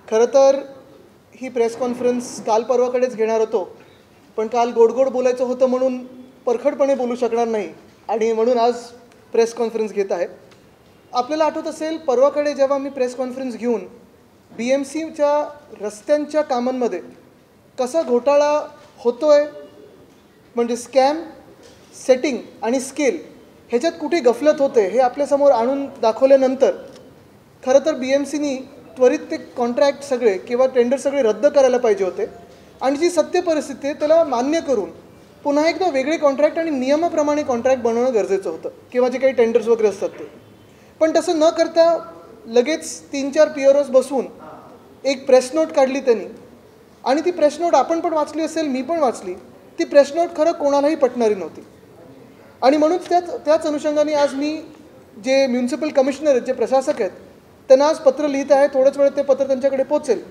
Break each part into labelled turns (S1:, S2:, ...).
S1: खरं तर ही press conference काल परवाकडेच घेणार होतो, पण काल गोड बोलायचं होतं म्हणून परखडपणे बोलू शकणार नाही आणि म्हणून आज प्रेस कॉन्फरन्स घेत आहे. आपल्याला आठवत असेल परवाकडे जेव्हा मी प्रेस कॉन्फरन्स घेऊन BMCच्या रस्त्यांच्या कामांमध्ये कसा घोटाळा होतोय, म्हणजे स्कॅम, सेटिंग आणि स्केल ह्याच्यात कुठे गफलत होते हे आपल्यासमोर आणून दाखवल्यानंतर खरं तर BMCनी त्वरित ते कॉन्ट्रॅक्ट सगळे किंवा टेंडर सगळे रद्द करायला पाहिजे होते आणि जी सत्य परिस्थिती आहे त्याला मान्य करून पुन्हा एकदा वेगळे कॉन्ट्रॅक्ट आणि नियमाप्रमाणे कॉन्ट्रॅक्ट बनवणं गरजेचं होतं किंवा जे काही टेंडर्स वगैरे असतात ते. पण तसं न करता लगेच 3-4 PROs बसवून एक प्रेस नोट काढली त्यांनी आणि ती प्रेस नोट आपण पण वाचली असेल, मी पण वाचली. ती प्रेस नोट खरं कोणालाही पटणारी नव्हती आणि म्हणून त्याच अनुषंगाने आज मी जे म्युन्सिपल कमिशनर आहेत, जे प्रशासक आहेत, त्यांना आज पत्र लिहित आहे. थोड्याच वेळात ते पत्र त्यांच्याकडे पोचेल.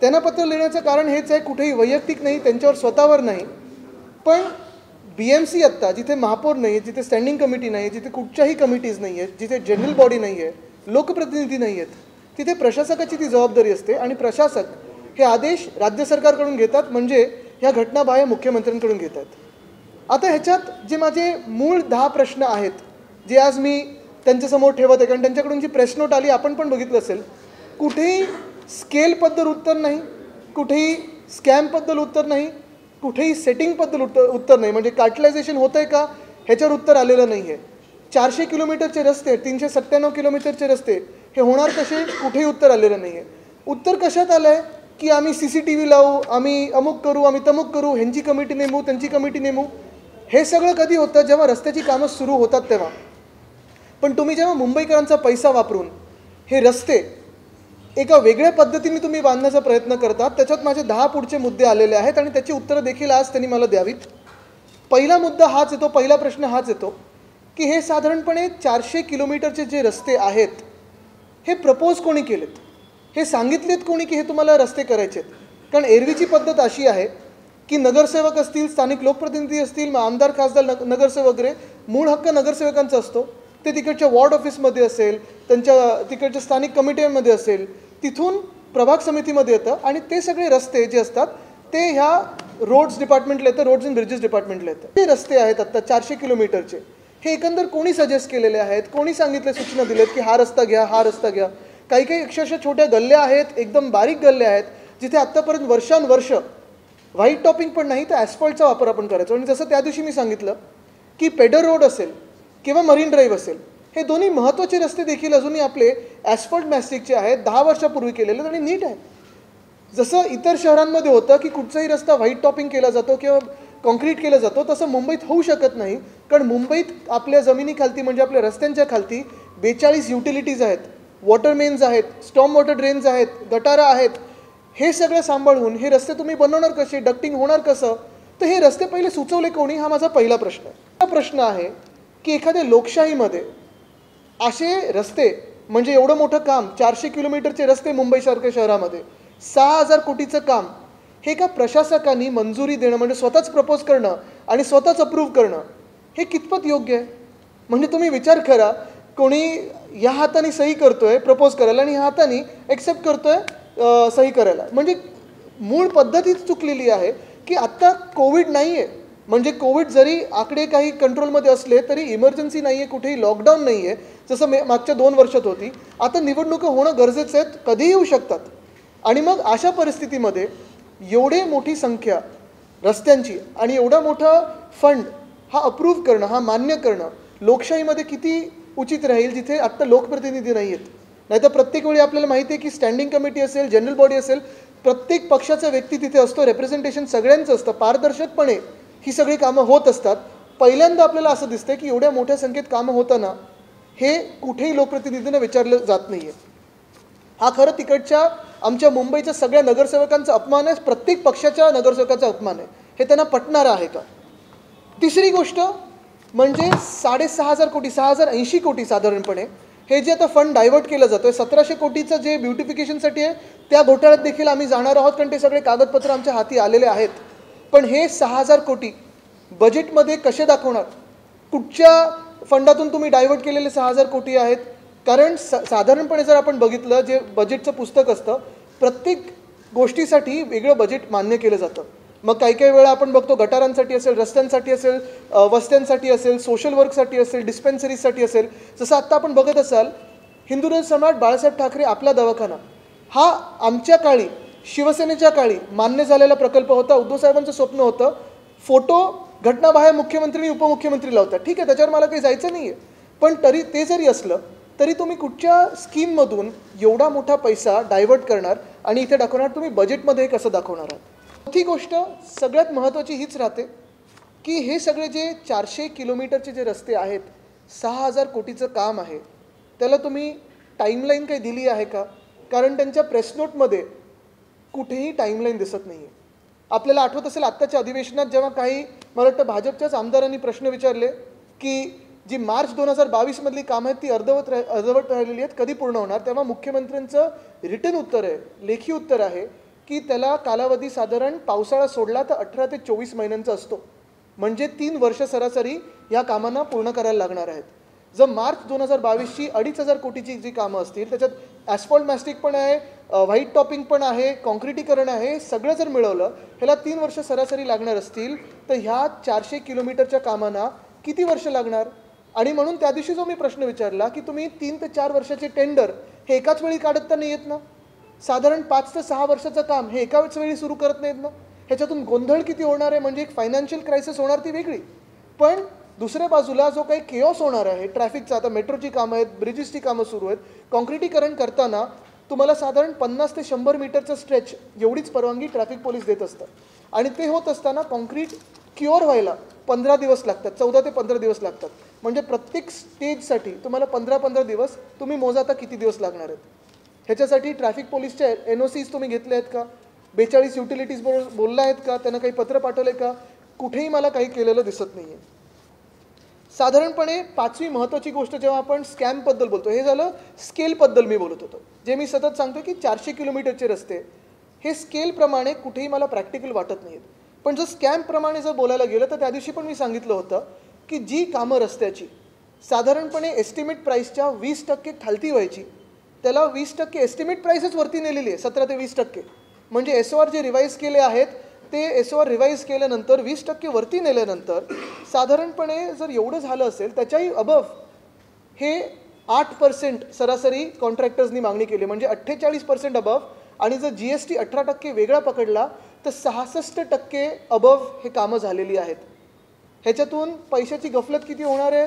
S1: त्यांना पत्र लिहिण्याचं कारण हेच आहे, कुठेही वैयक्तिक नाही, त्यांच्यावर स्वतःवर नाही, पण BMC आत्ता जिथे महापौर नाही आहे, जिथे स्टँडिंग कमिटी नाही आहे, जिथे कुठच्याही कमिटीज नाही आहेत, जिथे जनरल बॉडी नाही आहे, लोकप्रतिनिधी नाही आहेत, तिथे प्रशासकाची ती जबाबदारी असते आणि प्रशासक हे आदेश राज्य सरकारकडून घेतात, म्हणजे ह्या घटना बाह्य मुख्यमंत्र्यांकडून घेतात. आता ह्याच्यात जे माझे मूळ 10 प्रश्न आहेत जे आज मी त्यांच्यासमोर ठेवत आहे, कारण त्यांच्याकडून जी प्रेस नोट आली आपण पण बघितलं असेल, कुठेही स्केलबद्दल उत्तर नाही, कुठेही स्कॅमबद्दल उत्तर नाही, कुठेही सेटिंगबद्दल उत्तर नाही, म्हणजे कार्टलायझेशन होतं आहे का ह्याच्यावर उत्तर आलेलं नाही आहे. 400 किलोमीटरचे रस्ते, 397 किलोमीटरचे रस्ते हे होणार कसे, कुठेही उत्तर आलेलं नाही आहे. उत्तर कशात आलं आहे की आम्ही CCTV लावू, आम्ही अमुक करू, आम्ही तमुक करू, ह्यांची कमिटी नेमू, त्यांची कमिटी नेमू. हे सगळं कधी होतं, जेव्हा रस्त्याची कामं सुरू होतात तेव्हा. पण तुम्ही जेव्हा मुंबईकरांचा पैसा वापरून हे रस्ते एका वेगळ्या पद्धतीने तुम्ही बांधण्याचा प्रयत्न करतात, त्याच्यात माझे 10 पुढचे मुद्दे आलेले आहेत आणि त्याची उत्तरं देखील आज त्यांनी मला द्यावीत. पहिला मुद्दा हाच येतो, पहिला प्रश्न हाच येतो की हे साधारणपणे 400 किलोमीटरचे जे रस्ते आहेत हे प्रपोज कोणी केलेत, हे सांगितलेत कोणी की हे तुम्हाला रस्ते करायचे आहेत. कारण एरवीची पद्धत अशी आहे की नगरसेवक असतील, स्थानिक लोकप्रतिनिधी असतील, आमदार, खासदार, नगरसेवक वगैरे, मूळ हक्क नगरसेवकांचा असतो. ते तिकडच्या वॉर्ड ऑफिसमध्ये असेल, त्यांच्या तिकडच्या स्थानिक कमिटीमध्ये असेल, तिथून प्रभाग समितीमध्ये येतं आणि ते सगळे रस्ते जे असतात ते ह्या रोड्स डिपार्टमेंटला येतं, रोड्स अँड ब्रिजेस डिपार्टमेंटला येतं. ते रस्ते आहेत आत्ता 400 किलोमीटरचे, हे एकंदर कोणी सजेस्ट केलेले आहेत, कोणी सांगितले, सूचना दिलेत की हा रस्ता घ्या, हा रस्ता घ्या. काही अक्षरशः छोट्या गल्ल्या आहेत, एकदम बारीक गल्ल्या आहेत, जिथे आत्तापर्यंत वर्षानुवर्ष व्हाईट टॉपिंग पण नाही तर ॲस्फॉल्टचा वापर आपण करायचो. आणि जसं त्या दिवशी मी सांगितलं की पेडर रोड असेल किंवा मरीन ड्राईव्ह असेल, हे दोन्ही महत्त्वाचे रस्ते देखील अजूनही आपले ॲस्फॉल्ट मॅस्टिकचे आहेत, 10 वर्षापूर्वी केलेले आणि नीट आहे. जसं इतर शहरांमध्ये होतं की कुठचाही रस्ता व्हाईट टॉपिंग केला जातो किंवा कॉन्क्रीट केला जातो, तसं मुंबईत होऊ शकत नाही. कारण मुंबईत आपल्या जमिनीखालती, म्हणजे आपल्या रस्त्यांच्या खालती 42 युटिलिटीज आहेत, वॉटर मेन्स आहेत, स्टॉर्म वॉटर ड्रेन्स आहेत, गटारा आहेत. हे सगळं सांभाळून हे रस्ते तुम्ही बनवणार कसे, डक्टिंग होणार कसं, तर हे रस्ते पहिले सुचवले कोणी, हा माझा पहिला प्रश्न आहे. हा प्रश्न आहे की एखाद्या लोकशाहीमध्ये असे रस्ते, म्हणजे एवढं मोठं काम, 400 किलोमीटरचे रस्ते मुंबईसारख्या शहरामध्ये, 6000 कोटीचं काम, हे का प्रशासकांनी मंजुरी देणं, म्हणजे स्वतःच प्रपोज करणं आणि स्वतःच अप्रूव्ह करणं, हे कितपत योग्य आहे? म्हणजे तुम्ही विचार करा, कोणी या हाताने सही करतोय प्रपोज करायला आणि ह्या हाताने एक्सेप्ट करतोय सही करायला. म्हणजे मूळ पद्धतीच चुकलेली आहे की आत्ता कोविड नाही आहे, म्हणजे कोविड जरी आकडे काही कंट्रोलमध्ये असले तरी इमर्जन्सी नाही आहे, कुठेही लॉकडाऊन नाही आहे, जसं मागच्या 2 वर्षात होती. आता निवडणुका होणं गरजेचं आहेत, कधीही येऊ शकतात. आणि मग अशा परिस्थितीमध्ये एवढी मोठी संख्या रस्त्यांची आणि एवढा मोठा फंड हा अप्रूव्ह करणं, हा मान्य करणं लोकशाहीमध्ये किती उचित राहील, जिथे आत्ता लोकप्रतिनिधी नाही आहेत. नाहीतर प्रत्येक वेळी आपल्याला माहिती आहे की स्टँडिंग कमिटी असेल, जनरल बॉडी असेल, प्रत्येक पक्षाचा व्यक्ती तिथे असतो, रिप्रेझेंटेशन सगळ्यांचं असतं, पारदर्शकपणे ही सगळी कामं होत असतात. पहिल्यांदा आपल्याला असं दिसतं की एवढ्या मोठ्या संख्येत कामं होताना हे कुठेही लोकप्रतिनिधींना विचारलं जात नाही आहे. हा खरं तिकडच्या आमच्या मुंबईच्या सगळ्या नगरसेवकांचा अपमान आहे, प्रत्येक पक्षाच्या नगरसेवकाचा अपमान आहे. हे त्यांना पटणारं आहे का? तिसरी गोष्ट म्हणजे 6500 कोटी, 6080 कोटी साधारणपणे हे जे आता फंड डायव्हर्ट केलं जातं आहे, 1700 कोटीचं जे ब्युटिफिकेशनसाठी आहे, त्या घोटाळ्यात देखील आम्ही जाणार आहोत, कारण ते सगळे कागदपत्र आमच्या हाती आलेले आहेत. पण हे 6000 कोटी बजेटमध्ये कसे दाखवणार? कुठच्या फंडातून तुम्ही डायव्हर्ट केलेले 6000 कोटी आहेत? कारण साधारणपणे जर आपण बघितलं, जे बजेटचं पुस्तक असतं प्रत्येक गोष्टीसाठी वेगळं बजेट मान्य केलं जातं. मग काही काही वेळा आपण बघतो गटारांसाठी असेल, रस्त्यांसाठी असेल, वस्त्यांसाठी असेल, सोशल वर्कसाठी असेल, डिस्पेन्सरीजसाठी असेल. जसं आत्ता आपण बघत असाल हिंदुराज सम्राट बाळासाहेब ठाकरे आपला दवाखाना हा आमच्या काळी शिवसेनेच्या काळी मान्य झालेला प्रकल्प होता. उद्धव साहेबांचं स्वप्न होतं. फोटो घटनाबाह्य मुख्यमंत्री आणि उपमुख्यमंत्री लावतात. ठीक आहे, त्याच्यावर मला काही जायचं नाही आहे. पण तरी ते जरी असलं तरी तुम्ही कुठच्या स्कीममधून एवढा मोठा पैसा डायव्हर्ट करणार आणि इथे दाखवणार, तुम्ही बजेटमध्ये कसं दाखवणार आहात. चौथी गोष्ट सगळ्यात महत्त्वाची हीच राहते की हे सगळे जे 400 किलोमीटरचे जे रस्ते आहेत, 6000 कोटीचं काम आहे, त्याला तुम्ही टाईमलाईन काही दिली आहे का? कारण त्यांच्या प्रेस नोटमध्ये कुठेही टाईमलाईन दिसत नाही आहे. आपल्याला आठवत असेल आत्ताच्या अधिवेशनात जेव्हा काही मला वाटतं भाजपच्याच आमदारांनी प्रश्न विचारले की जी मार्च 2022मधली कामं आहेत ती अर्धवट राहिलेली आहेत, कधी पूर्ण होणार, तेव्हा मुख्यमंत्र्यांचं रिटर्न उत्तर आहे, लेखी उत्तर आहे की त्याला कालावधी साधारण पावसाळा सोडला तर 18 ते 24 महिन्यांचा असतो. म्हणजे 3 वर्ष सरासरी या कामांना पूर्ण करायला लागणार आहेत. जर मार्च 2022ची 2500 कोटीची जी कामं असतील त्याच्यात ॲस्फॉल्ट मॅस्टिक पण आहे, व्हाईट टॉपिंग पण आहे, कॉन्क्रिटीकरण आहे, सगळं जर मिळवलं ह्याला 3 वर्ष सरासरी लागणार असतील तर ह्या 400 किलोमीटरच्या कामांना किती वर्ष लागणार. आणि म्हणून त्या दिवशी जो मी प्रश्न विचारला की तुम्ही 3 ते 4 वर्षाचे टेंडर हे एकाच वेळी काढत तर नाही येत ना, साधारण 5 ते 6 वर्षाचं काम हे एकाच वेळी सुरू करत नाहीत ना, ह्याच्यातून गोंधळ किती होणार आहे. म्हणजे एक फायनान्शियल क्रायसिस होणार ती वेगळी, पण दुसऱ्या बाजूला जो काही केओस होणार आहे ट्रॅफिकचा, आता मेट्रोची कामं आहेत, ब्रिजेसची कामं सुरू आहेत, कॉन्क्रिटीकरण करताना तुम्हाला साधारण 50 ते 100 मीटरचं स्ट्रेच एवढीच परवानगी ट्रॅफिक पोलीस देत असतात. आणि ते होत असताना कॉन्क्रीट क्युअर व्हायला 15 दिवस लागतात, 14 ते 15 दिवस लागतात. म्हणजे प्रत्येक स्टेजसाठी तुम्हाला 15-15 दिवस तुम्ही मोजा आता किती दिवस लागणार आहेत. ह्याच्यासाठी ट्रॅफिक पोलीसचे NOCs तुम्ही घेतले आहेत का? 42 युटिलिटीज बोलला आहेत का? त्यांना काही पत्र पाठवले का? कुठेही मला काही केलेलं दिसत नाही आहे. साधारणपणे 5वी महत्त्वाची गोष्ट जेव्हा आपण स्कॅमबद्दल बोलतो, हे झालं स्केलबद्दल मी बोलत होतो. जे मी सतत सांगतो की 400 किलोमीटरचे रस्ते हे स्केलप्रमाणे कुठेही मला प्रॅक्टिकल वाटत नाही आहेत. पण जर स्कॅमप्रमाणे जर बोलायला गेलं तर त्या दिवशी पण मी सांगितलं होतं की जी कामं रस्त्याची साधारणपणे एस्टिमेट प्राईसच्या 20% खालती व्हायची, त्याला 20% एस्टिमेट प्राईसच वरती नेलेली आहे, 17 ते 20%. म्हणजे SOR जे रिवाईज केले आहेत ते SOR रिवाईज केल्यानंतर 20% वरती नेल्यानंतर साधारणपणे जर एवढं झालं असेल त्याच्याही अबव हे 8% सरासरी कॉन्ट्रॅक्टर्सनी मागणी केली, म्हणजे 48% अबव. आणि जर GST 18% वेगळा पकडला तर 66% अबव हे कामं झालेली आहेत. ह्याच्यातून पैशाची गफलत किती होणार आहे,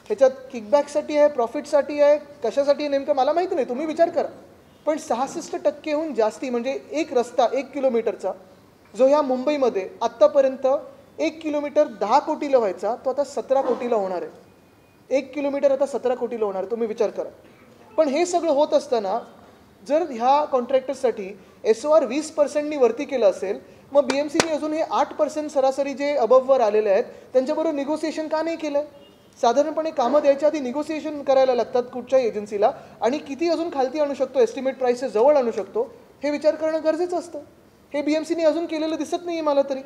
S1: ह्याच्यात किकबॅकसाठी आहे, प्रॉफिटसाठी आहे, कशासाठी आहे नेमकं मला माहिती नाही, तुम्ही विचार करा. पण 66%हून जास्ती म्हणजे एक रस्ता 1 किलोमीटरचा जो ह्या मुंबईमध्ये आत्तापर्यंत 1 किलोमीटर 10 कोटीला व्हायचा तो आता 17 कोटीला होणार आहे. 1 किलोमीटर आता 17 कोटीला होणार आहे, तुम्ही विचार करा. पण हे सगळं होत असताना जर ह्या कॉन्ट्रॅक्टर्ससाठी SOR 20%नी वरती केलं असेल, मग BMCने अजून हे 8% सरासरी जे अबववर आलेले आहेत त्यांच्याबरोबर निगोसिएशन का नाही केलं. साधारणपणे कामं द्यायच्या आधी निगोसिएशन करायला लागतात कुठच्याही एजन्सीला, आणि किती अजून खालती आणू शकतो, एस्टिमेट प्राईसेस जवळ आणू शकतो हे विचार करणं गरजेचं असतं. हे BMCने अजून केलेलं दिसत नाही आहे मला तरी.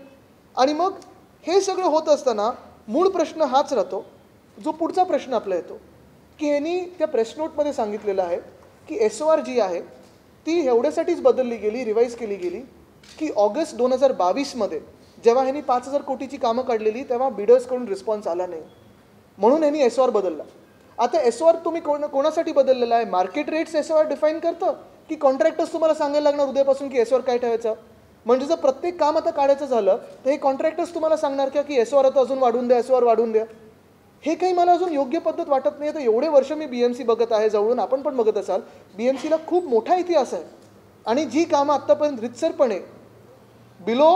S1: आणि मग हे सगळं होत असताना मूळ प्रश्न हाच राहतो, जो पुढचा प्रश्न आपला येतो की ह्यांनी त्या प्रेस नोटमध्ये सांगितलेलं आहे की SOR जी आहे ती एवढ्यासाठीच बदलली गेली, रिवाईज केली गेली की ऑगस्ट 2022मध्ये जेव्हा ह्यांनी 5000 कोटीची कामं काढलेली तेव्हा बिडर्सकडून रिस्पॉन्स आला नाही, म्हणून ह्यांनी SOR बदलला. आता SOR तुम्ही कोणासाठी बदललेला आहे? मार्केट रेट्स SOR डिफाईन करतं की कॉन्ट्रॅक्टर्स तुम्हाला सांगायला लागणार उद्यापासून की SOR काय ठेवायचं. म्हणजे जर प्रत्येक काम आता काढायचं झालं तर हे कॉन्ट्रॅक्टर्स तुम्हाला सांगणार का की SOR आता अजून वाढवून द्या, SOR वाढवून द्या. हे काही मला अजून योग्य पद्धत वाटत नाही. तर एवढे वर्ष मी BMC बघत आहे जवळून, आपण पण बघत असाल. BMCला खूप मोठा इतिहास आहे आणि जी कामं आत्तापर्यंत रितसरपणे बिलो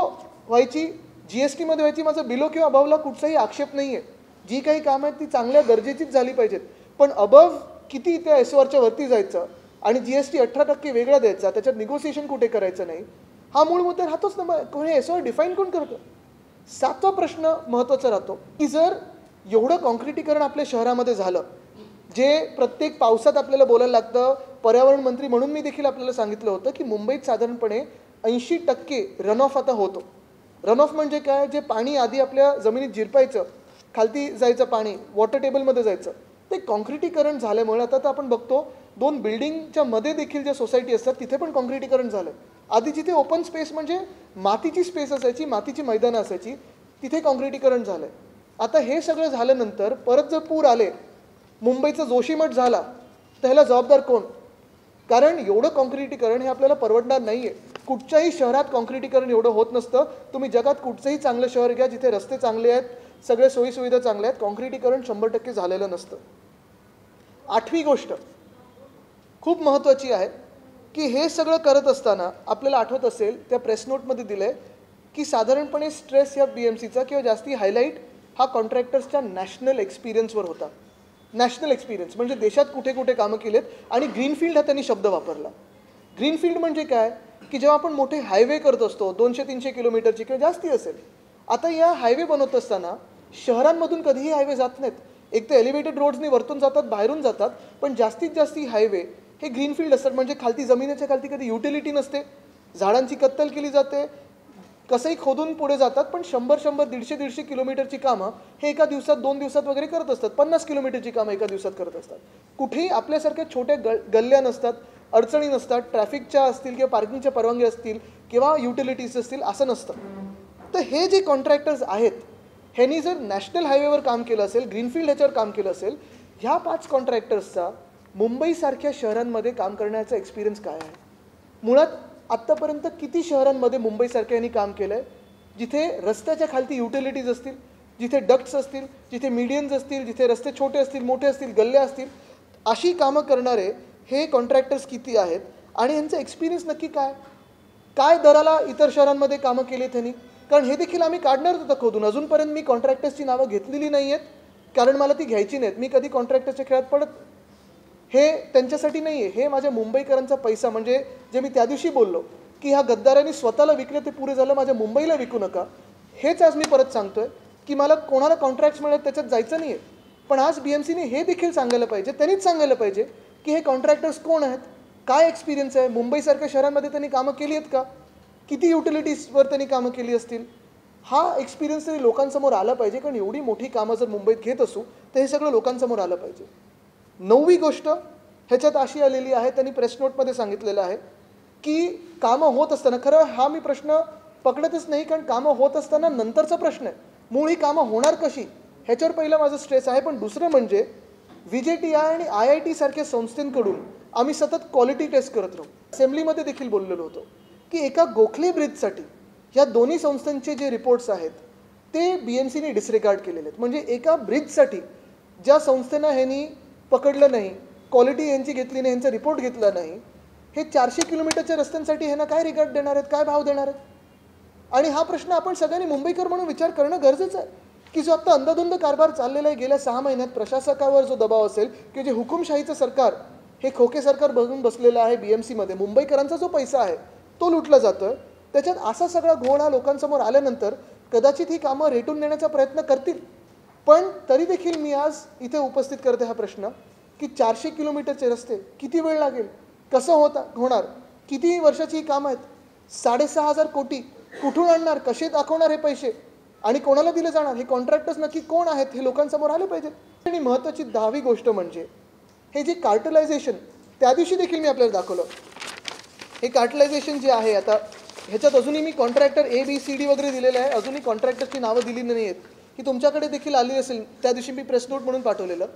S1: व्हायची, GSTमध्ये व्हायची, माझा बिलो किंवा अबवला कुठचाही आक्षेप नाही आहे. जी काही कामं आहेत ती चांगल्या दर्जाचीच झाली पाहिजेत, पण अबव किती त्या SORच्या वरती जायचं आणि GST 18% वेगळा द्यायचा, त्याच्यात निगोसिएशन कुठे करायचं नाही, हा मूळ मुद्दा राहतोच ना. कोणी SOR डिफाईन कोण करतं. 7वा प्रश्न महत्त्वाचा राहतो की जर एवढं कॉन्क्रिटीकरण आपल्या शहरामध्ये झालं, जे प्रत्येक पावसात आपल्याला बोलायला लागतं. पर्यावरण मंत्री म्हणून मी देखील आपल्याला सांगितलं होतं की मुंबईत साधारणपणे 80% रन ऑफ आता होतो. रन ऑफ म्हणजे काय, जे पाणी आधी आपल्या जमिनीत जिरपायचं, खालती जायचं पाणी, वॉटर टेबलमध्ये जायचं, ते कॉन्क्रिटीकरण झाल्यामुळे आता तर आपण बघतो 2 बिल्डिंगच्या मध्ये देखील ज्या सोसायटी असतात तिथे पण काँक्रिटीकरण झालं. आधी जिथे ओपन स्पेस म्हणजे मातीची स्पेस असायची, मातीची मैदानं असायची, तिथे काँक्रिटीकरण झालं. आता हे सगळं झाल्यानंतर परत जर पूर आले, मुंबईचा जोशीमठ झाला, तर ह्याला जबाबदार कोण? कारण एवढं काँक्रिटीकरण हे आपल्याला परवडणार नाही आहे. कुठच्याही शहरात काँक्रिटीकरण एवढं होत नसतं. तुम्ही जगात कुठचंही चांगलं शहर घ्या जिथे रस्ते चांगले आहेत, सगळे सोयीसुविधा चांगल्या आहेत, काँक्रिटीकरण 100% झालेलं नसतं. 8वी गोष्ट खूप महत्त्वाची आहे की हे सगळं करत असताना आपल्याला आठवत असेल त्या प्रेस नोटमध्ये दिलं आहे की साधारणपणे स्ट्रेस या BMCचा किंवा जास्ती हायलाईट हा कॉन्ट्रॅक्टर्सच्या नॅशनल एक्सपिरियन्सवर होता. नॅशनल एक्सपिरियन्स म्हणजे देशात कुठे कुठे कामं केलेत आणि ग्रीनफील्ड हा त्यांनी शब्द वापरला. ग्रीनफील्ड म्हणजे काय की जेव्हा आपण मोठे हायवे करत असतो 200-300 किलोमीटरची किंवा जास्ती असेल. आता या हायवे बनवत असताना शहरांमधून कधीही हायवे जात नाहीत. एक तर एलिव्हेटेड रोड्सनी वरतून जातात, बाहेरून जातात, पण जास्तीत जास्त हायवे हे ग्रीनफील्ड असतात. म्हणजे खालती जमिनीच्या खालती कधी युटिलिटी नसते, झाडांची कत्तल केली जाते, कसंही खोदून पुढे जातात, पण 100-100, 150-150 किलोमीटरची कामं हे एका दिवसात 2 दिवसात वगैरे करत असतात. 50 किलोमीटरची कामं एका दिवसात करत असतात. कुठेही आपल्यासारख्या छोट्या गल्ल्या नसतात, अडचणी नसतात, ट्रॅफिकच्या असतील किंवा पार्किंगच्या परवानगी असतील किंवा युटिलिटीज असतील, असं नसतं. तर हे जे कॉन्ट्रॅक्टर्स आहेत ह्यांनी जर नॅशनल हायवेवर काम केलं असेल, ग्रीनफील्ड ह्याच्यावर काम केलं असेल, ह्या 5 कॉन्ट्रॅक्टर्सचा मुंबईसारख्या शहरांमध्ये काम करण्याचा एक्सपिरियन्स काय आहे? मुळात आत्तापर्यंत किती शहरांमध्ये मुंबईसारख्या यांनी काम केलं आहे जिथे रस्त्याच्या खालती युटिलिटीज असतील, जिथे डक्ट्स असतील, जिथे मीडियन्स असतील, जिथे रस्ते छोटे असतील, मोठे असतील, गल्ल्या असतील, अशी कामं करणारे हे कॉन्ट्रॅक्टर्स किती आहेत आणि यांचा एक्सपिरियन्स नक्की काय? काय दराला इतर शहरांमध्ये कामं केली त्यांनी? कारण हे देखील आम्ही काढणार होतं खोदून. अजूनपर्यंत मी कॉन्ट्रॅक्टर्सची नावं घेतलेली नाही आहेत कारण मला ती घ्यायची नाहीत. मी कधी कॉन्ट्रॅक्टर्सच्या खेळात पडत. हे त्यांच्यासाठी नाही आहे, हे माझ्या मुंबईकरांचा पैसा. म्हणजे जे मी त्या दिवशी बोललो की ह्या गद्दारांनी स्वतःला विकले ते पुरे झालं, माझ्या मुंबईला विकू नका. हेच आज मी परत सांगतोय की मला कोणाला कॉन्ट्रॅक्ट्स मिळत त्याच्यात जायचं नाही आहे. पण आज BMCने हे देखील सांगायला पाहिजे, त्यांनीच सांगायला पाहिजे की हे कॉन्ट्रॅक्टर्स कोण आहेत, काय एक्सपिरियन्स आहे, मुंबईसारख्या शहरांमध्ये त्यांनी कामं केली आहेत का, किती युटिलिटीजवर त्यांनी कामं केली असतील. हा एक्सपिरियन्स तरी लोकांसमोर आला पाहिजे. कारण एवढी मोठी कामं जर मुंबईत घेत असू तर हे सगळं लोकांसमोर आलं पाहिजे. 9वी गोष्ट ह्याच्यात अशी आलेली आहे, त्यांनी प्रेस नोटमध्ये सांगितलेलं आहे की कामं होत असताना, खरं हा मी प्रश्न पकडतच नाही कारण कामं होत असताना नंतरचा प्रश्न आहे, मूळ ही कामं होणार कशी ह्याच्यावर पहिलं माझं स्ट्रेस आहे. पण दुसरं म्हणजे VJTI आणि IIT सारख्या संस्थांकडून आम्ही सतत क्वालिटी टेस्ट करत राहू. असेंब्लीमध्ये देखील बोललेलो होतो की एका गोखले ब्रिजसाठी ह्या दोन्ही संस्थांचे जे रिपोर्ट्स आहेत ते BMCने डिसरिगार्ड केलेले आहेत. म्हणजे एका ब्रिजसाठी ज्या संस्थेनं ह्यांनी पकडलं नाही, क्वालिटी यांची घेतली नाही, यांचा रिपोर्ट घेतला नाही, हे 400 किलोमीटरच्या रस्त्यांसाठी ह्यांना काय रिगार्ड देणार आहेत, काय भाव देणार आहेत? आणि हा प्रश्न आपण सगळ्यांनी मुंबईकर म्हणून विचार करणं गरजेचं आहे की जो आत्ता अंधाधुंद कारभार चाललेला आहे गेल्या 6 महिन्यात, प्रशासकावर जो दबाव असेल की जे हुकुमशाहीचं सरकार, हे खोके सरकार बघून बसलेलं आहे BMCमध्ये, मुंबईकरांचा जो पैसा आहे तो लुटला जातोय, त्याच्यात असा सगळा घोळ हा लोकांसमोर आल्यानंतर कदाचित ही कामं रेटून नेण्याचा प्रयत्न करतील. पण तरी देखील मी आज इथे उपस्थित करते हा प्रश्न की 400 किलोमीटरचे रस्ते किती वेळ लागेल, कसं होणार, किती वर्षाची ही कामं आहेत, 6,500 कोटी कुठून आणणार, कसे दाखवणार हे पैसे आणि कोणाला दिले जाणार, हे कॉन्ट्रॅक्टर्स नक्की कोण आहेत हे लोकांसमोर आले पाहिजे. आणि महत्त्वाची 10वी गोष्ट म्हणजे हे जे कार्टलायझेशन, त्या दिवशी देखील मी आपल्याला दाखवलं, हे कार्टलायझेशन जे आहे, आता ह्याच्यात अजूनही मी कॉन्ट्रॅक्टर ABCD वगैरे दिलेलं आहे, अजूनही कॉन्ट्रॅक्टरची नावं दिली नाही आहेत, ही तुमच्याकडे देखील आली असेल, त्या दिवशी मी प्रेस नोट म्हणून पाठवलेलं.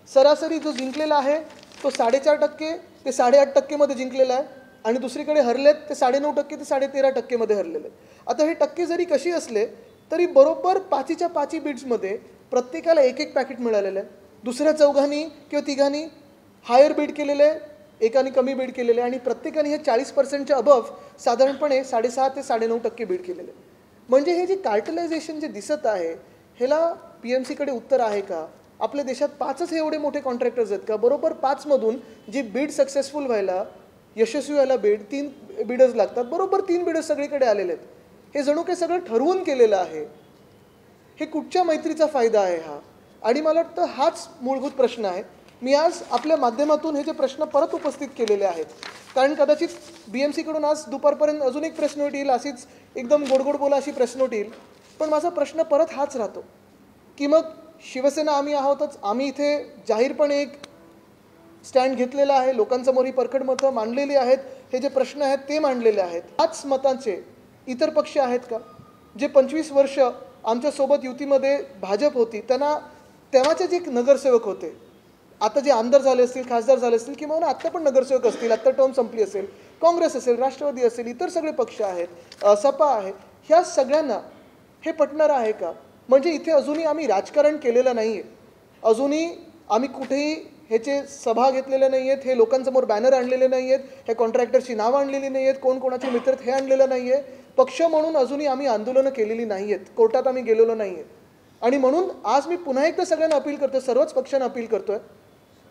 S1: सरासरी जो जिंकलेला आहे तो 4.5% ते 8.5% मध्ये जिंकलेला आहे आणि दुसरीकडे हरलेत ते 9.5% ते 13% मध्ये हरलेले. आता हे टक्के जरी कशी असले तरी बरोबर 5च्या 5 बिड्समध्ये प्रत्येकाला एक पॅकेट मिळालेलं आहे. दुसऱ्या चौघांनी किंवा तिघांनी हायर बीड केलेलं आहे, एकाने कमी बीड केलेलं आहे आणि प्रत्येकाने हे 40%च्या अबव साधारणपणे 6.5 ते 9.5% बीड केलेलं आहे. म्हणजे हे जे कार्टलायझेशन जे दिसत आहे ह्याला BMCकडे उत्तर आहे का? आपल्या देशात 5च हे एवढे मोठे कॉन्ट्रॅक्टर्स आहेत का? बरोबर 5मधून जी बीड सक्सेसफुल व्हायला, यशस्वी व्हायला 3 बिडर्स लागतात, बरोबर 3 बिडर्स सगळीकडे आलेले आहेत. हे जणू काही सगळं ठरवून केलेलं आहे. हे कुठच्या मैत्रीचा फायदा आहे हा? आणि मला वाटतं हाच मूलभूत प्रश्न आहे. मी आज आपल्या माध्यमातून हे जे प्रश्न परत उपस्थित केलेले आहेत, कारण कदाचित BMCकडून आज दुपारपर्यंत अजून एक प्रेस नोट येईल, अशीच एकदम गोडगोड बोला अशी प्रेस नोट येईल. पण माझा प्रश्न परत हाच राहतो की मग शिवसेना आम्ही आहोतच, आम्ही इथे जाहीरपणे एक स्टँड घेतलेला आहे, लोकांसमोर ही परखड मतं मांडलेली आहेत, हे जे प्रश्न आहेत ते मांडलेले आहेत. हाच मतांचे इतर पक्ष आहेत का जे 25 वर्ष आमच्यासोबत युतीमध्ये भाजप होती, त्यांना तेव्हाचे जे नगरसेवक होते, आता जे आमदार झाले असतील, खासदार झाले असतील, किंवा आत्ता पण नगरसेवक असतील, आत्ता टर्म संपली असेल, काँग्रेस असेल, राष्ट्रवादी असेल, इतर सगळे पक्ष आहेत, सपा आहे, ह्या सगळ्यांना हे पटणारं आहे का? म्हणजे इथे अजूनही आम्ही राजकारण केलेलं नाही आहे, अजूनही आम्ही कुठेही ह्याचे सभा घेतलेल्या नाही आहेत, हे लोकांसमोर बॅनर आणलेले नाही आहेत, हे कॉन्ट्रॅक्टरची नावं आणलेली नाही आहेत, कोण कोणाचे मित्र हे आणलेलं नाही आहे. पक्ष म्हणून अजूनही आम्ही आंदोलनं केलेली नाही आहेत, कोर्टात आम्ही गेलेलो नाही आहे. आणि म्हणून आज मी पुन्हा एकदा सगळ्यांना अपील करतो, सर्वच पक्षांना अपील करतो आहे,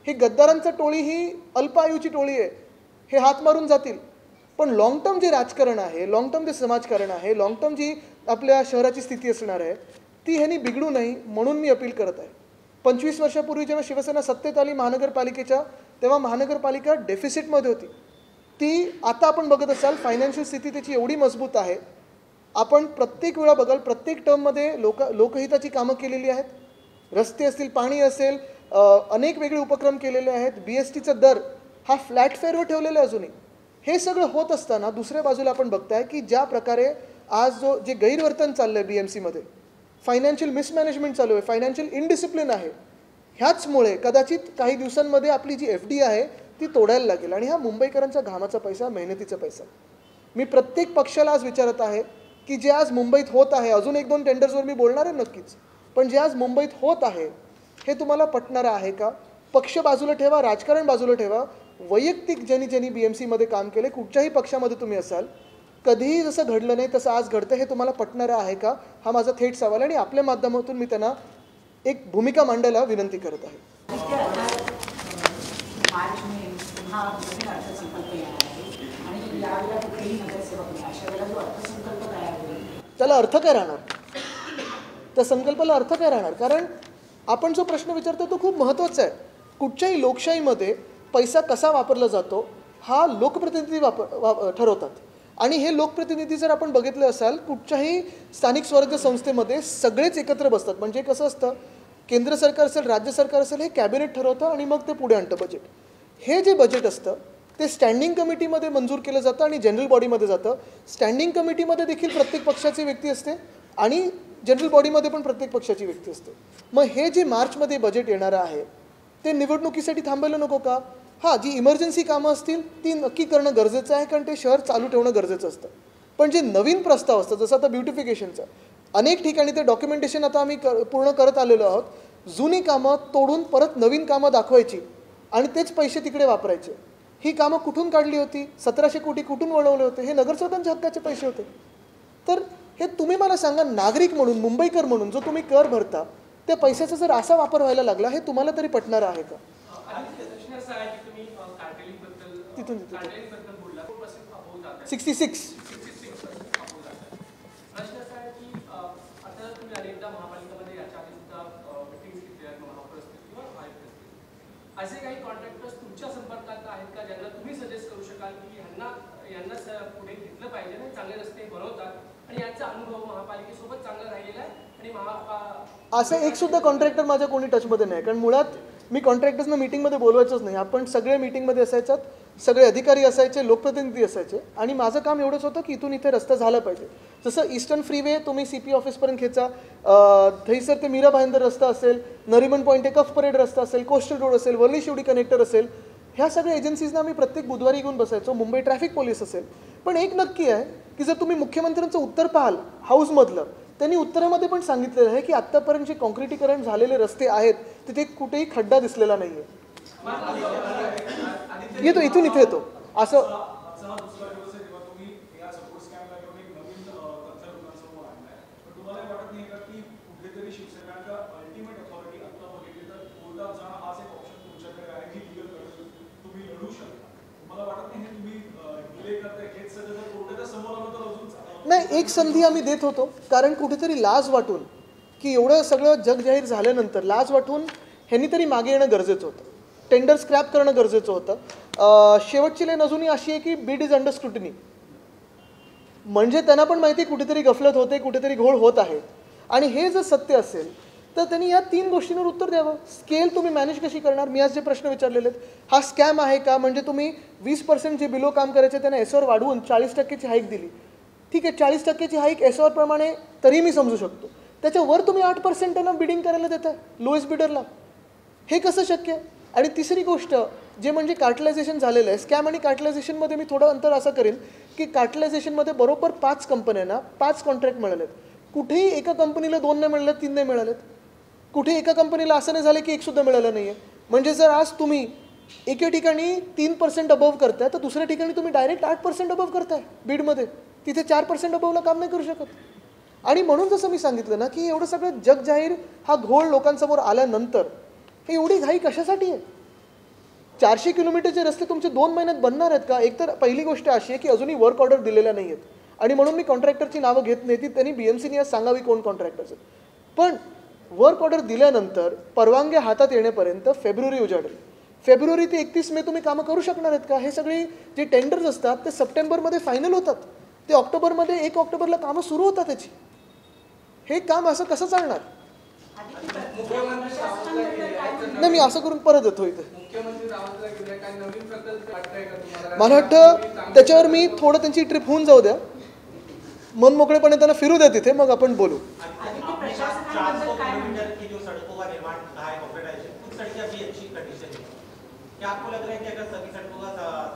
S1: ही गद्दारांचं टोळी ही अल्प आयुची टोळी आहे, हे हात मारून जातील. पण लाँग टर्म जे राजकारण आहे, लाँग टर्म जे समाजकारण आहे, लाँग टर्म जी आपल्या शहराची स्थिती असणार आहे, ती ह्यांनी बिघडू नये म्हणून मी अपील करत आहे. 25 वर्षापूर्वी जेव्हा शिवसेना सत्तेत आली महानगरपालिकेच्या, तेव्हा महानगरपालिका डेफिसिटमध्ये होती. ती आता आपण बघत असाल फायनान्शियल स्थिती त्याची एवढी मजबूत आहे, आपण प्रत्येक वेळा बघाल प्रत्येक टर्ममध्ये लोकहिताची कामं केलेली आहेत, रस्ते असतील, पाणी असेल, अनेक वेगळे उपक्रम केलेले आहेत, BSTचा दर हा फ्लॅट फेअरवर ठेवलेला आहे अजूनही. हे सगळं होत असताना दुसऱ्या बाजूला आपण बघताय की ज्या प्रकारे आज जे गैरवर्तन चाललं आहे BMCमध्ये, फायनान्शियल मिसमॅनेजमेंट चालू आहे, फायनान्शियल इनडिसिप्लिन आहे, ह्याचमुळे कदाचित काही दिवसांमध्ये आपली जी FD आहे ती तोडायला लागेल. आणि हा मुंबईकरांच्या घामाचा पैसा, मेहनतीचा पैसा. मी प्रत्येक पक्षाला आज विचारत आहे की जे आज मुंबईत होत आहे, अजून 1-2 टेंडर्सवर मी बोलणार आहे नक्कीच, पण जे आज मुंबईत होत आहे हे तुम्हाला पटणारं आहे का? पक्ष बाजूला ठेवा, राजकारण बाजूला ठेवा, वैयक्तिक ज्यांनी BMCमध्ये काम केले, कुठच्याही पक्षामध्ये तुम्ही असाल, कधीही जसं घडलं नाही तसं आज घडतं, हे तुम्हाला पटणारं आहे का? हा माझा थेट सवाल आहे आणि आपल्या माध्यमातून मी त्यांना एक भूमिका मांडायला विनंती करत आहे. त्याला अर्थ काय राहणार? त्या संकल्पाला अर्थ काय राहणार? कारण आपण जो प्रश्न विचारतो तो खूप महत्त्वाचा आहे. कुठच्याही लोकशाहीमध्ये पैसा कसा वापरला जातो हा लोकप्रतिनिधी ठरवतात. आणि हे लोकप्रतिनिधी जर आपण बघितलं असाल, कुठच्याही स्थानिक स्वराज्य संस्थेमध्ये सगळेच एकत्र बसतात. म्हणजे कसं असतं, केंद्र सरकार असेल, राज्य सरकार असेल, हे कॅबिनेट ठरवतं आणि मग ते पुढे आणतं बजेट. हे जे बजेट असतं ते स्टँडिंग कमिटीमध्ये मंजूर केलं जातं आणि जनरल बॉडीमध्ये जातं. स्टँडिंग कमिटीमध्ये देखील प्रत्येक पक्षाची व्यक्ती असते आणि जनरल बॉडीमध्ये पण प्रत्येक पक्षाची व्यक्ती असते. मग हे जे मार्चमध्ये बजेट येणारं आहे ते निवडणुकीसाठी थांबायला नको का? हां, जी इमर्जन्सी कामं असतील ती नक्की करणं गरजेचं आहे, कारण ते शहर चालू ठेवणं गरजेचं असतं. पण जे नवीन प्रस्ताव असतं, जसं आता ब्युटिफिकेशनचं, अनेक ठिकाणी ते डॉक्युमेंटेशन आता आम्ही पूर्ण करत आलेलो आहोत. जुनी कामं तोडून परत नवीन कामं दाखवायची आणि तेच पैसे तिकडे वापरायचे. ही कामं कुठून काढली होती? 1700 कोटी कुठून वळवले होते? हे नगरसेवकांच्या हक्काचे पैसे होते. तर हे तुम्ही मला सांगा, नागरिक म्हणून, मुंबईकर म्हणून जो तुम्ही कर भरता, त्या पैशाचा जर असा वापर व्हायला लागला, हे तुम्हाला तरी पटणार आहे का? तिथून 66
S2: असे काही कॉन्ट्रॅक्टर्स तुमच्या संपर्कात आहेत का ज्यांना तुम्ही सजेस्ट करू शकाल की यांना पुढे घेतलं पाहिजे आणि चांगले रस्ते बनवतात आणि यांचा अनुभव महापालिकेसोबत चांगला राहिलेला आहे आणि
S1: असं एक सुद्धा कॉन्ट्रॅक्टर माझ्या कोणी टचमध्ये नाही. कारण मुळात मी कॉन्ट्रॅक्टर्सना मीटिंगमध्ये बोलवायचंच नाही. आपण सगळे मीटिंगमध्ये असायच्यात, सगळे अधिकारी असायचे, लोकप्रतिनिधी असायचे आणि माझं काम एवढंच होतं की इथून इथे रस्ता झाला पाहिजे. जसं ईस्टर्न फ्रीवे तुम्ही CP ऑफिसपर्यंत खेचा, दहीसर ते मीरा भाईंदर रस्ता असेल, नरिमन पॉईंट ते कफ परेड रस्ता असेल, कोस्टल रोड असेल, वर्ली शिवडी कनेक्टर असेल, ह्या सगळ्या एजन्सीजना आम्ही प्रत्येक बुधवारी घेऊन बसायचो. मुंबई ट्रॅफिक पोलीस असेल. पण एक नक्की आहे की जर तुम्ही मुख्यमंत्र्यांचं उत्तर पाहाल हाऊसमधलं, त्यांनी उत्तरामध्ये पण सांगितलेलं आहे की आत्तापर्यंत जे कॉन्क्रिटीकरण झालेले रस्ते आहेत तिथे कुठेही खड्डा दिसलेला नाही आहे. येतो इथून इथे येतो असं. नाही, एक संधी आम्ही देत होतो, कारण कुठेतरी लाज वाटून की एवढं सगळं जग जाहीर झाल्यानंतर लाज वाटून ह्यांनी तरी मागे येणं गरजेचं होतं, टेंडर स्क्रॅप करणं गरजेचं होतं. शेवटची लाईन अजूनही अशी आहे की बीड इज अंडर स्क्रुटिनी. म्हणजे त्यांना पण माहिती कुठेतरी गफलत होते, कुठेतरी घोळ होत आहे. आणि हे जर सत्य असेल तर त्यांनी या 3 गोष्टींवर उत्तर द्यावं. स्केल तुम्ही मॅनेज कशी करणार? मी आज जे प्रश्न विचारलेले आहेत, हा स्कॅम आहे का? म्हणजे तुम्ही 20% जे बिलो काम करायचे त्यांना एसओवर वाढवून 40%ची हाईक दिली. ठीक आहे, 40%ची हाईक एसओवर प्रमाणे तरी मी समजू शकतो. त्याच्यावर तुम्ही 8% बिडिंग करायला देताय लोएस्ट बिडरला. हे कसं शक्य आहे? आणि तिसरी गोष्ट जे म्हणजे कार्टलायझेशन झालेलं आहे, स्कॅम आणि कार्टलायझेशनमध्ये मी थोडं अंतर असं करेन की कार्टलायझेशनमध्ये बरोबर 5 कंपन्यांना 5 कॉन्ट्रॅक्ट मिळालेत. कुठेही एका कंपनीला 2 नाही मिळालेत, 3 नाही मिळालेत. कुठे एका कंपनीला असं नाही झालं की 1 सुद्धा मिळालं नाही आहे. म्हणजे जर आज तुम्ही एके ठिकाणी 3% अबव करताय तर दुसऱ्या ठिकाणी तुम्ही डायरेक्ट 8% अबव करताय बीडमध्ये. तिथे 4% अबवला काम नाही करू शकत. आणि म्हणून जसं मी सांगितलं ना की एवढं सगळं जगजाहीर हा घोळ लोकांसमोर आल्यानंतर हे एवढी घाई कशासाठी आहे? 400 किलोमीटरचे रस्ते तुमचे 2 महिन्यात बनणार आहेत का? एकतर पहिली गोष्ट अशी आहे की अजूनही वर्क ऑर्डर दिलेल्या नाही आहेत. आणि म्हणून मी कॉन्ट्रॅक्टरची नावं घेत नाही, ती त्यांनी BMCने आज सांगावी कोण कॉन्ट्रॅक्टर्स आहेत. पण वर्क ऑर्डर दिल्यानंतर परवानग्या हातात येण्यापर्यंत फेब्रुवारी उजाडेल. फेब्रुवारी ते 31 मे तुम्ही कामं करू शकणार आहेत का? हे सगळे जे टेंडर्स असतात ते सप्टेंबरमध्ये फायनल होतात, ते ऑक्टोबरमध्ये 1 ऑक्टोबरला कामं सुरू होतात त्याची. हे काम असं कसं चालणार? नाही, मी असं करून परत येतो इथे. मला वाटतं त्याच्यावर मी थोडं त्यांची ट्रिप होऊन जाऊ द्या, मन मोकळेपणे त्यांना फिरू द्या तिथे, मग आपण बोलू.
S3: क्या आपको लग रहा है कि अगर सभी सड़कों का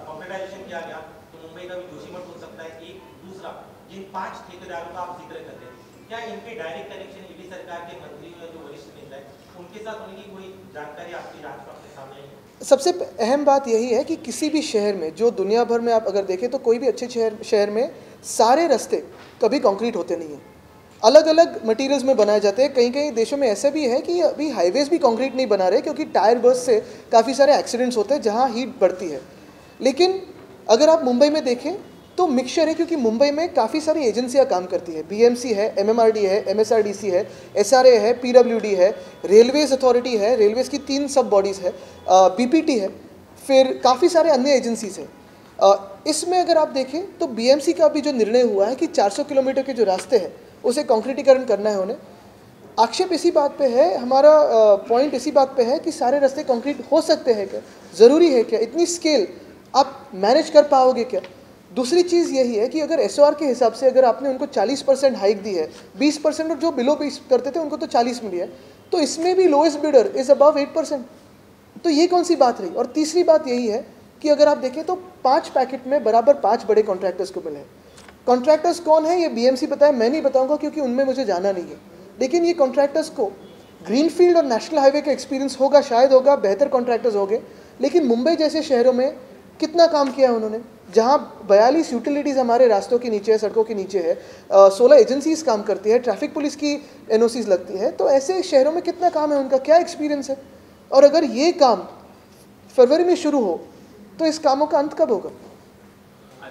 S3: कॉम्प्यूटराइजेशन किया गया तो मुंबई का भी जोशीमठ हो सकता है? एक दूसरा, जिन 5 ठेकेदारों का आप जिक्र करते हैं, क्या इनके डायरेक्ट कनेक्शन ईडी सरकार के मंत्री जो वरिष्ठ नेता है उनके साथ होने की कोई जानकारी आपकी राज को अपने सामने आई है?
S1: सबसे अहम बात यही है कि किसी भी शहर में, जो दुनिया भर में आप अगर देखें तो कोई भी अच्छे शहर में सारे रास्ते कभी कंक्रीट होते नहीं हैं, अलग अलग मटेरियल्स में बनाए जाते हैं. कहीं कहीं देशों में ऐसा भी है कि अभी हाईवेज़ भी कंक्रीट नहीं बना रहे क्योंकि टायर बर्स्ट से काफ़ी सारे एक्सीडेंट्स होते हैं जहाँ हीट बढ़ती है. लेकिन अगर आप मुंबई में देखें तो मिक्सचर है, क्योंकि मुंबई में काफ़ी सारी एजेंसियाँ काम करती है. BMC है, MMRD है, MSRDC है, SRA है, PWD है, रेलवेज़ अथॉरिटी है, रेलवेज़ की 3 सब बॉडीज़ है, BPT है, फिर काफ़ी सारे अन्य एजेंसीज़ हैं. इसमें अगर आप देखें तो BMC का भी जो निर्णय हुआ है कि 400 किलोमीटर के जो रास्ते हैं उसे कॉन्क्रीटीकरण करना है उन्हें. आक्षेप इसी बात पे है, हमारा पॉइंट इसी बात पे है कि सारे रास्ते कंक्रीट हो सकते हैं क्या? ज़रूरी है क्या? इतनी स्केल आप मैनेज कर पाओगे क्या? दूसरी चीज़ यही है कि अगर SOR के हिसाब से अगर आपने उनको 40% हाइक दी है, 20% और जो बिलो 20 करते थे उनको तो 40 मिली है, तो इसमें भी लोएस्ट बिडर इज़ अबव 8%. तो ये कौन सी बात रही? और तीसरी बात यही है कि अगर आप देखें तो 5 पैकेट में बराबर 5 बड़े कॉन्ट्रैक्टर्स को मिले हैं. कॉन्ट्रैक्टर्स कौन है ये BMC बताए, मैं नहीं बताऊंगा क्योंकि उनमें मुझे जाना नहीं है. लेकिन ये कॉन्ट्रैक्टर्स को ग्रीनफील्ड और नेशनल हाईवे का एक्सपीरियंस होगा, शायद होगा, बेहतर कॉन्ट्रैक्टर्स होंगे. लेकिन मुंबई जैसे शहरों में कितना काम किया है उन्होंने, जहाँ 42 यूटिलिटीज़ हमारे रास्तों के नीचे है, सड़कों के नीचे है, 16 एजेंसीज़ काम करती है, ट्रैफिक पुलिस की NOCs लगती है. तो ऐसे शहरों में कितना काम है उनका, क्या एक्सपीरियंस है? और अगर ये काम फरवरी में शुरू हो तो इस कामों का अंत कब होगा?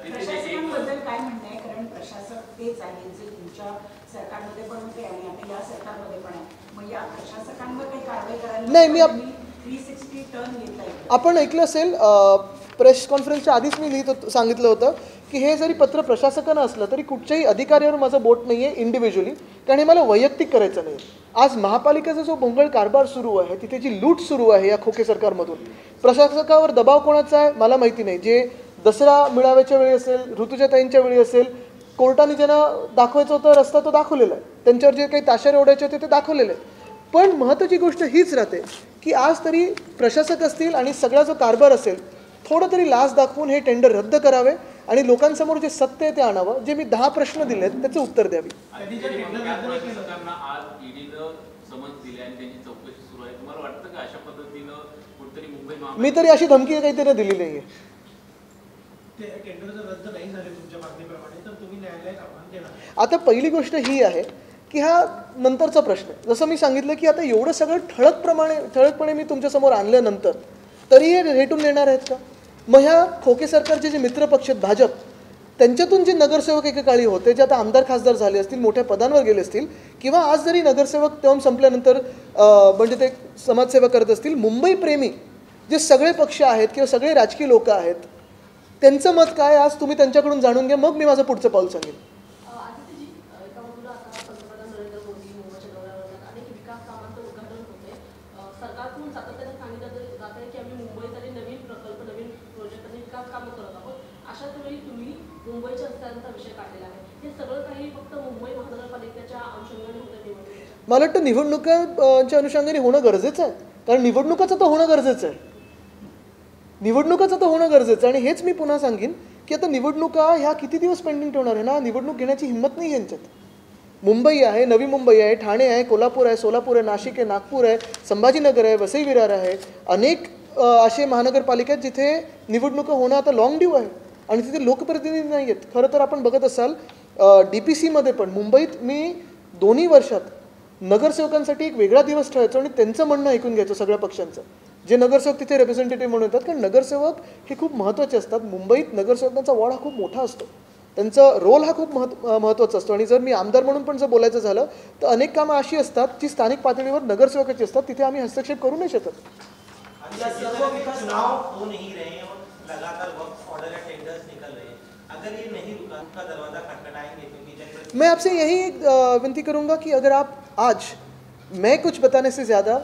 S4: प्रशासनाबद्दल काय म्हणणं आहे? कारण प्रशासक तेच आहेत जे तुमच्या सरकारमध्ये पण होते आणि आता या सरकारमध्ये पण आहे. मग या प्रशासकांवर काही कारवाई करायला
S1: नाही, मी
S4: 360 टर्न घेतला आहे.
S1: आपण ऐकलं असेल, प्रेस कॉन्फरन्सच्या आधीच मी सांगितलं होतं की हे जरी पत्र प्रशासकानं असलं तरी कुठच्याही अधिकाऱ्यावर माझं बोट नाही आहे इंडिव्हिज्युअली, कारण हे मला वैयक्तिक करायचं नाही. आज महापालिकेचा जो भोंगळ कारभार सुरू आहे, तिथे जी लूट सुरू आहे या खोके सरकारमधून, प्रशासकावर दबाव कोणाचा आहे मला माहिती नाही. जे दसरा मेळाव्याच्या वेळी असेल, ऋतुजाताईंच्या वेळी असेल, कोर्टाने ज्यांना दाखवायचा होता रस्ता तो दाखवलेला आहे, त्यांच्यावर जे काही ताशेरे ओढायचे होते ते दाखवलेले आहे. पण महत्त्वाची गोष्ट हीच राहते की आज तरी प्रशासक असतील आणि सगळा जो कारभार असेल, थोडं तरी लाच दाखवून हे टेंडर रद्द करावे आणि लोकांसमोर जे सत्य आहे ते आणावं. जे मी 10 प्रश्न दिले आहेत त्याचे उत्तर द्यावी. मी तरी अशी धमकी काहीतरी दिली नाही आहे. आता पहिली गोष्ट ही आहे की हा नंतरचा प्रश्न आहे. जसं मी सांगितलं की आता एवढं सगळं ठळकपणे मी तुमच्यासमोर आणल्यानंतर तरी हे रेटून देणार आहेत का? मग ह्या खोके सरकारचे जे मित्रपक्ष आहेत भाजप, त्यांच्यातून जे नगरसेवक एकेकाळी होते, जे आता आमदार खासदार झाले असतील, मोठ्या पदांवर गेले असतील, किंवा आज जरी नगरसेवक टर्म संपल्यानंतर म्हणजे ते समाजसेवा करत असतील, मुंबई प्रेमी जे सगळे पक्ष आहेत किंवा सगळे राजकीय लोक आहेत, त्यांचं मत काय आज तुम्ही त्यांच्याकडून जाणून घ्या, मग मी माझं पुढचं पाऊल सांगेन.
S5: आदित्यजी, एका बाजूला आता पंतप्रधान नरेंद्र मोदी मुंबईच्या दौऱ्यावर अनेक विकास कामांचं की फक्त मुंबई महानगरपालिकेच्या अनुषंगाने होतं निवडणुकीच्या?
S1: मला वाटतं निवडणुकांच्या अनुषंगाने होणं गरजेचं आहे, कारण निवडणुकाचं तर होणं गरजेचं आहे. निवडणुकाचं तर होणं गरजेचं आहे. आणि हेच मी पुन्हा सांगेन की आता निवडणुका ह्या किती दिवस पेंडिंग ठेवणार आहे ना. निवडणूक घेण्याची हिंमत नाही यांच्यात. मुंबई आहे, नवी मुंबई आहे, ठाणे आहे, कोल्हापूर आहे, सोलापूर आहे, नाशिक आहे, नागपूर आहे, संभाजीनगर आहे, वसई विरार आहे. अनेक असे महानगरपालिका आहेत जिथे निवडणुका होणं आता लॉंग ड्यू आहे आणि तिथे लोकप्रतिनिधी नाही आहेत. खरं तर आपण बघत असाल DPCमध्ये पण मुंबईत मी 2 वर्षात नगरसेवकांसाठी एक वेगळा दिवस ठेवायचो आणि त्यांचं म्हणणं ऐकून घ्यायचं सगळ्या पक्षांचं. जे नगरसेवक तिथे रिप्रेझेंटेटिव्ह म्हणून येतात, कारण नगरसेवक हे खूप महत्त्वाचे असतात. मुंबईत नगरसेवकांचा वाढ हा खूप मोठा असतो, त्यांचा रोल हा खूप महत्त्वाचा असतो. आणि जर मी आमदार म्हणून पण जर बोलायचं झालं तर अनेक कामं अशी असतात जी स्थानिक पातळीवर नगरसेवकाची असतात, तिथे आम्ही हस्तक्षेप करू नाही शकत.
S3: चुनाव हो नहीं रहे हैं और लगातार वक्त ऑर्डर या टेंडर्स निकल रहे हैं, अगर ये नहीं रुका उनका दरवाजा खटखटाएंगे? क्योंकि
S1: मैं आपसे यही विनती करूंगा कि अगर आप आज, मैं कुछ बताने से ज़्यादा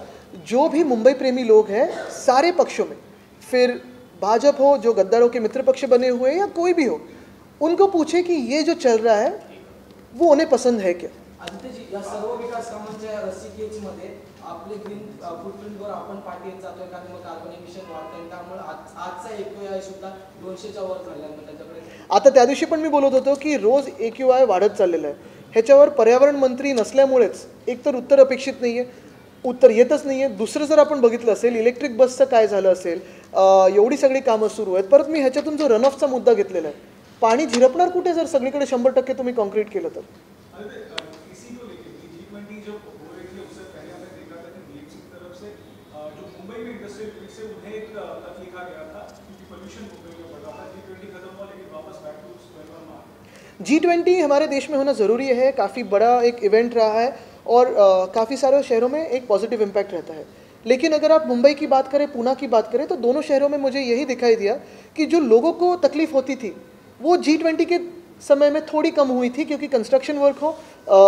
S1: जो भी मुंबई प्रेमी लोग हैं सारे पक्षों में, फिर भाजपा हो, जो गद्दारों के मित्र पक्ष बने हुए हैं, या कोई भी हो, उनको पूछे कि ये जो चल रहा है वो उन्हें पसंद है क्या.
S6: आदित्यजी, या सर्व विकास कामांच्या रसिकेजमध्ये आपले ग्रीन फुटप्रिंटवर आपण पाठी येत जातोय, कारण मग कार्बन एमिशन वाढतंय, त्यामुळे आजचा AQI सुद्धा 200च्या वर झाला आहे. त्याच्याकडे
S1: आता त्या दिवशी पण मी बोलत होतो की रोज AQI वाढत चाललेलं आहे. ह्याच्यावर पर्यावरण मंत्री नसल्यामुळेच एकतर उत्तर अपेक्षित नाही आहे, उत्तर येतच नाही आहे. दुसरं जर आपण बघितलं असेल इलेक्ट्रिक बसचं काय झालं असेल, एवढी सगळी कामं सुरू आहेत. परत मी ह्याच्यातून जो रन ऑफचा मुद्दा घेतलेला आहे, पाणी झिरपणार कुठे जर सगळीकडे 100% तुम्ही कॉन्क्रीट केलं तर.
S7: इसी को लेकर G20 जो हो रही थी उससे पहले हमने देखा था कि DFC की तरफ से जो मुंबई में इंडस्ट्रियल यूनिट से उन्हें एक खत लिखा गया था क्योंकि पोल्यूशन मुंबई में बढ़ रहा था. G20 खत्म हुआ लेकिन वापस बैक टू स्क्वायर वन आ गया.
S1: G20 हमारे देश में होना ज़रूरी है, काफ़ी बड़ा एक इवेंट रहा है और काफ़ी सारे शहरों में एक पॉजिटिव इम्पैक्ट रहता है. लेकिन अगर आप मुंबई की बात करें, पूना की बात करें, तो दोनों शहरों में मुझे यही दिखाई दिया कि जो लोगों को तकलीफ़ होती थी वो G20 के समय में थोड़ी कम हुई थी, क्योंकि कंस्ट्रक्शन वर्क हो,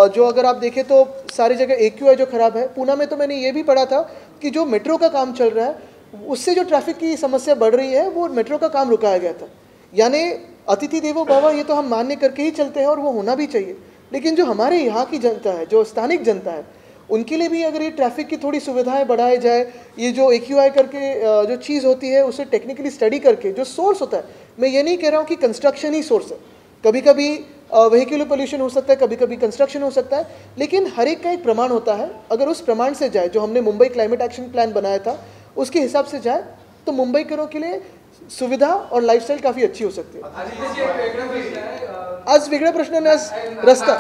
S1: जो अगर आप देखें तो सारी जगह AQI जो ख़राब है. पूना में तो मैंने ये भी पढ़ा था कि जो मेट्रो का काम चल रहा है उससे जो ट्रैफिक की समस्या बढ़ रही है वो मेट्रो का काम रुकाया गया था. यानी अतिथि देवो भव ये तो हम मान्य करके ही चलते हैं और वो होना भी चाहिए. लेकिन जो हमारे यहाँ की जनता है, जो स्थानिक जनता है, उनके लिए भी अगर ये ट्रैफिक की थोड़ी सुविधाएं बढ़ाई जाए, ये जो AQI करके जो चीज़ होती है उसे टेक्निकली स्टडी करके जो सोर्स होता है, मैं ये नहीं कह रहा हूँ कि कंस्ट्रक्शन ही सोर्स है, कभी कभी व्हीकुलर पोल्यूशन हो सकता है, कभी कभी कंस्ट्रक्शन हो सकता है, लेकिन हर एक का एक प्रमाण होता है. अगर उस प्रमाण से जाए, जो हमने मुंबई क्लाइमेट एक्शन प्लान बनाया था उसके हिसाब से जाए, तो मुंबईकरों के लिए सुविधा और लाइफस्टाइल काफ़ी अच्छी हो सकती है. आज वेगळा प्रश्न आहे, आज रस्ता.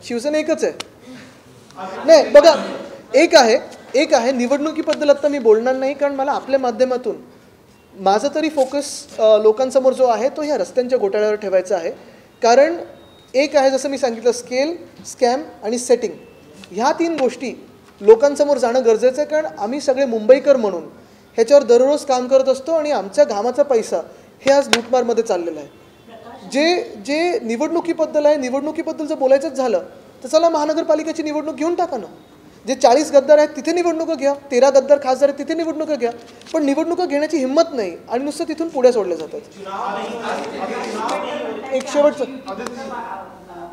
S1: शिवसेना एकच आहे. नाही बघा, एक आहे निवडणुकीबद्दल आत्ता मी बोलणार नाही, कारण मला आपल्या माध्यमातून माझा तरी फोकस लोकांसमोर जो आहे तो ह्या रस्त्यांच्या घोटाळ्यावर ठेवायचा आहे. कारण एक आहे, जसं मी सांगितलं, स्केल, स्कॅम आणि सेटिंग, ह्या 3 गोष्टी लोकांसमोर जाणं गरजेचं आहे. कारण आम्ही सगळे मुंबईकर म्हणून ह्याच्यावर दररोज काम करत असतो आणि आमच्या घामाचा पैसा हे आज लूटमारमध्ये चाललेला आहे. जे निवडणुकीबद्दल आहे, निवडणुकीबद्दल जर बोलायचंच झालं तर चला महानगरपालिकेची निवडणूक घेऊन टाका ना. जे 40 गद्दार आहेत तिथे निवडणुका घ्या, 13 गद्दार खासदार आहेत तिथे निवडणुका घ्या, पण निवडणुका घेण्याची हिंमत नाही आणि नुसतं तिथून पुढे सोडले जातात. एक शेवटचं,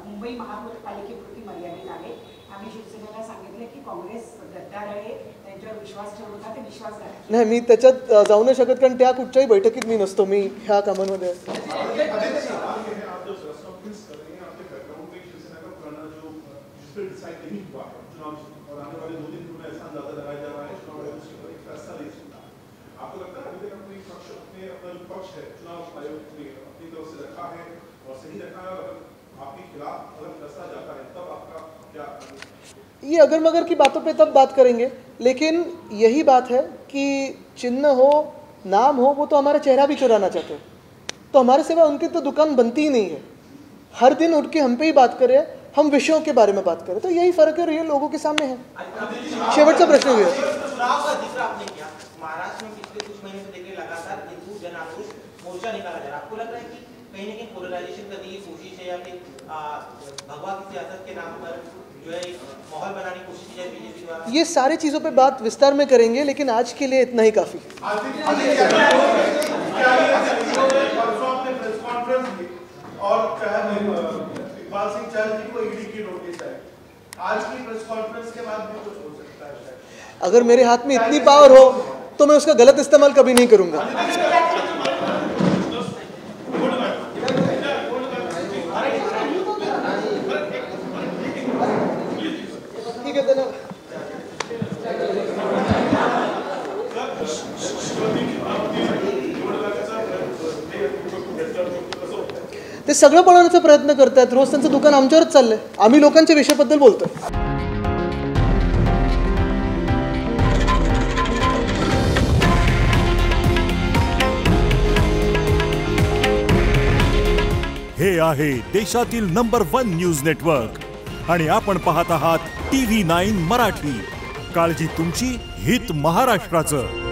S4: मुंबई महानगरपालिकेपुरती मर्यादित आहे. आम्ही शिवसेनेला सांगितलं की काँग्रेस गद्दार आहे, त्यांच्यावर विश्वास ठेवू नका, ते विश्वासघात.
S1: नाही, मी त्याच्यात जाऊ नाही शकत, कारण त्या कुठच्याही बैठकीत मी नसतो. मी ह्या कामांमध्ये ये अगर मगर की बातों पे तब बात करेंगे, लेकिन यही बात है कि चिन्ह हो, नाम हो, वो तो हमारा चेहरा भी चुराना चाहते हैं. तो हमारे सिवा उनकी तो दुकान बनती ही नहीं है. हर दिन उठ के हम पे ही बात करें, हम विषयों के बारे में बात करें, तो यही फर्क है, ये लोगों के सामने है. शेवटचा प्रश्न घेऊया.
S3: चुनाव का जिक्र आपने किया, महाराष्ट्र में पिछले कुछ महीने से देखिए लगातार हिंदू जन आक्रोश मोर्चा निकाला जा रहा है. आपको लग रहा है कि कहीं न कहीं पोलराइजेशन करने की कोशिश है, या फिर भगवा की सियासत के नाम पर जो है माहौल बनाने की कोशिश की जाए बीजेपी द्वारा?
S1: ये सारी चीज़ों पे बात विस्तार में करेंगे, लेकिन आज के लिए इतना ही काफ़ी.
S8: आज की प्रेस कॉन्फ्रेंस के बाद भी कुछ हो सकता है शायद।
S1: अगर मेरे हाथ में इतनी पावर हो तो मैं उसका गलत इस्तेमाल कभी नहीं करूंगा। ठीक है धन्यवाद। ते सगळं पळवण्याचा प्रयत्न करतात। रोज त्यांचं दुकान आमच्यावरच चाललंय। आम्ही लोकांच्या विषयाबद्दल बोलतोय।
S9: हे आहे देशातील नंबर 1 न्यूज नेटवर्क आणि आपण पाहत आहात TV9 मराठी। काळजी तुमची, हित महाराष्ट्राचं।